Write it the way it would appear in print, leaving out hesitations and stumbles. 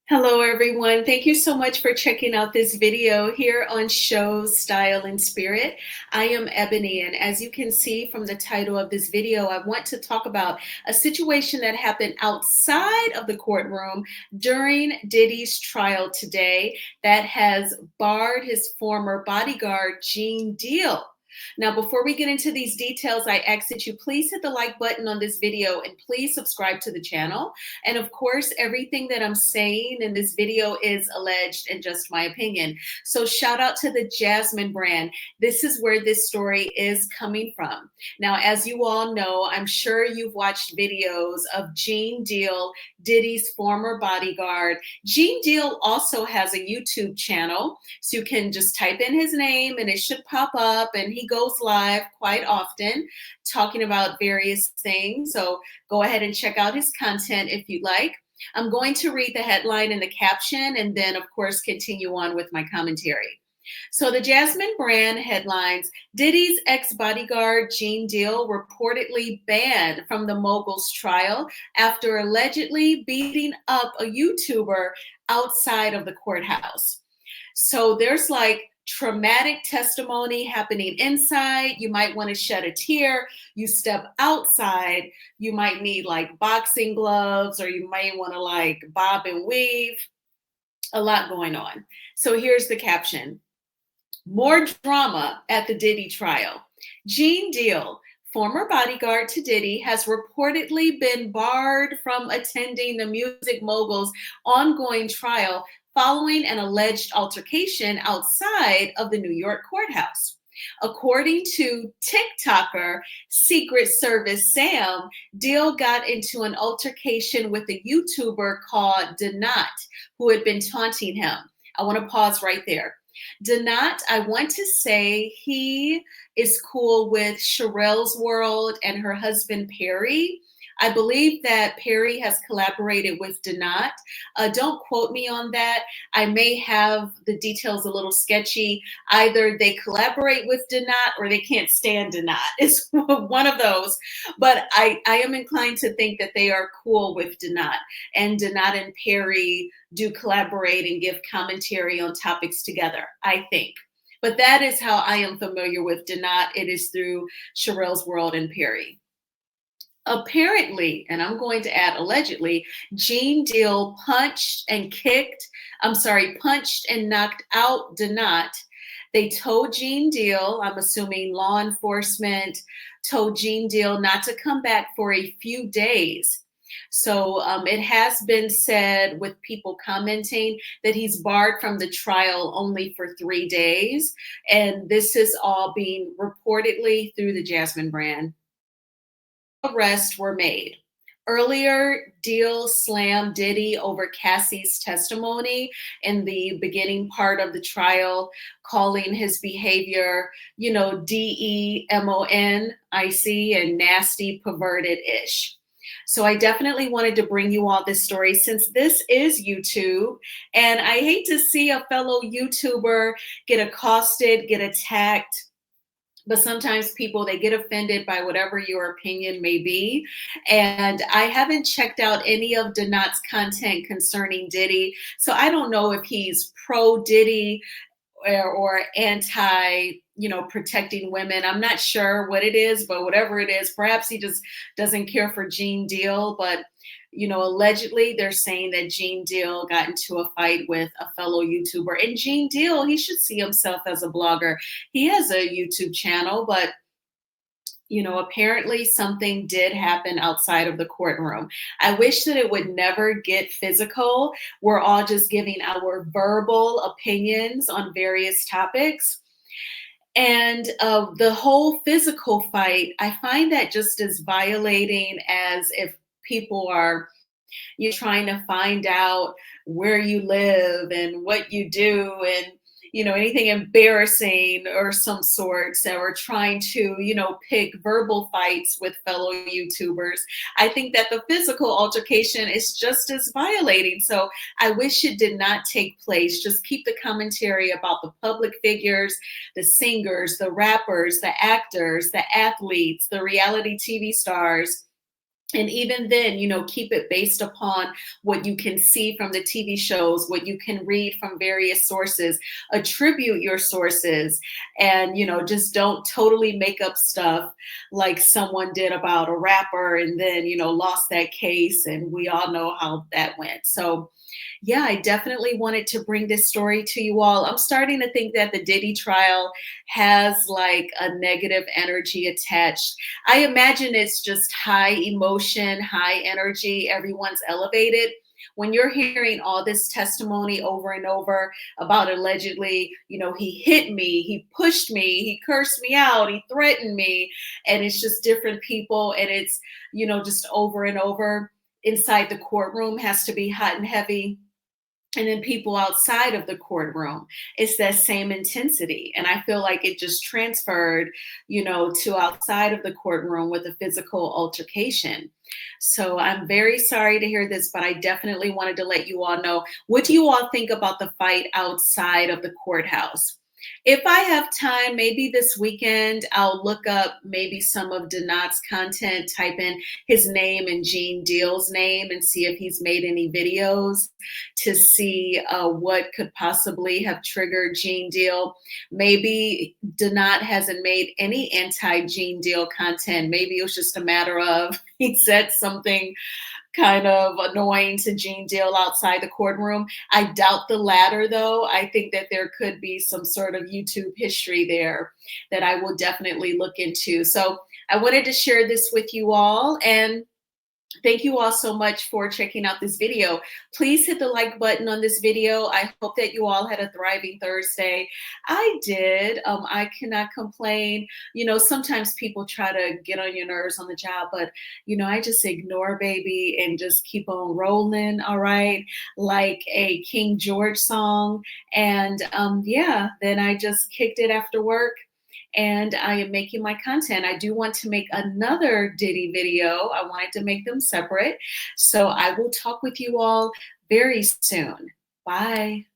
Hello, everyone. Thank you so much for checking out this video here on Show Style and Spirit. I am Ebony, and as you can see from the title of this video, I want to talk about a situation that happened outside of the courtroom during Diddy's trial today that has barred his former bodyguard, Gene Deal. Now, before we get into these details, I ask that you please hit the like button on this video and please subscribe to the channel. And of course, everything that I'm saying in this video is alleged and just my opinion. So shout out to the Jasmine brand. This is where this story is coming from. Now, as you all know, I'm sure you've watched videos of Gene Deal, Diddy's former bodyguard. Gene Deal also has a YouTube channel, so you can just type in his name and it should pop up, and he goes live quite often talking about various things. So go ahead and check out his content if you'd like. I'm going to read the headline and the caption and then, of course, continue on with my commentary. So the Jasmine brand headlines, Diddy's ex-bodyguard Gene Deal reportedly banned from the mogul's trial after allegedly beating up a YouTuber outside of the courthouse. So there's like traumatic testimony happening inside. You might want to shed a tear. You step outside, you might need like boxing gloves, or you might want to like bob and weave. A lot going on. So here's the caption. More drama at the Diddy trial. Gene Deal, former bodyguard to Diddy, has reportedly been barred from attending the music mogul's ongoing trial following an alleged altercation outside of the New York courthouse. According to TikToker Secret Service Sam, Deal got into an altercation with a YouTuber called Diddy, who had been taunting him. I want to pause right there. Diddy, I want to say he is cool with Sherelle's World and her husband Perry. I believe that Perry has collaborated with Diddy. Don't quote me on that. I may have the details a little sketchy. Either they collaborate with Diddy or they can't stand Diddy. It's one of those. But I am inclined to think that they are cool with Diddy. And Diddy and Perry do collaborate and give commentary on topics together, I think. But that is how I am familiar with Diddy. It is through Sherelle's World and Perry. Apparently, and I'm going to add allegedly, Gene Deal punched and knocked out Diddy. They told Gene Deal, I'm assuming law enforcement told Gene Deal not to come back for a few days. So it has been said with people commenting that he's barred from the trial only for 3 days. And this is all being reportedly through the Jasmine brand. Arrests were made. Earlier, Deal slammed Diddy over Cassie's testimony in the beginning part of the trial, calling his behavior, DEMONIC and nasty, perverted-ish. So I definitely wanted to bring you all this story since this is YouTube, and I hate to see a fellow YouTuber get accosted, get attacked. But sometimes people, they get offended by whatever your opinion may be. And I haven't checked out any of Diddy's content concerning Diddy. So I don't know if he's pro Diddy or anti, protecting women. I'm not sure what it is, but whatever it is, perhaps he just doesn't care for Gene Deal. But allegedly they're saying that Gene Deal got into a fight with a fellow YouTuber. And Gene Deal, he should see himself as a blogger. He has a YouTube channel, but apparently something did happen outside of the courtroom. I wish that it would never get physical. We're all just giving our verbal opinions on various topics. And the whole physical fight, I find that just as violating as if people are trying to find out where you live and what you do and anything embarrassing or some sorts, or trying to pick verbal fights with fellow YouTubers. I think that the physical altercation is just as violating. So I wish it did not take place. Just keep the commentary about the public figures, the singers, the rappers, the actors, the athletes, the reality TV stars, And even then, keep it based upon what you can see from the TV shows, what you can read from various sources, attribute your sources, and, just don't totally make up stuff like someone did about a rapper and then, lost that case. And we all know how that went. So, yeah, I definitely wanted to bring this story to you all. I'm starting to think that the Diddy trial has like a negative energy attached. I imagine it's just high emotion, high energy. Everyone's elevated. When you're hearing all this testimony over and over about allegedly, he hit me, he pushed me, he cursed me out, he threatened me, and it's just different people, and it's, just over and over inside the courtroom has to be hot and heavy, and then people outside of the courtroom, it's that same intensity. And I feel like it just transferred, to outside of the courtroom with a physical altercation. So I'm very sorry to hear this, but I definitely wanted to let you all know. What do you all think about the fight outside of the courthouse? If I have time, maybe this weekend, I'll look up maybe some of Donat's content, type in his name and Gene Deal's name, and see if he's made any videos to see what could possibly have triggered Gene Deal. Maybe Donat hasn't made any anti-Gene Deal content. Maybe it was just a matter of he said something kind of annoying to Gene Deal outside the courtroom. I doubt the latter, though. I think that there could be some sort of YouTube history there that I will definitely look into. So I wanted to share this with you all. And thank you all so much for checking out this video. Please hit the like button on this video. I hope that you all had a thriving Thursday. I did. I cannot complain. Sometimes people try to get on your nerves on the job, but, I just ignore, baby, and just keep on rolling, all right? Like a King George song. And yeah, then I just kicked it after work, and I am making my content. I do want to make another Diddy video. I wanted to make them separate. So I will talk with you all very soon. Bye.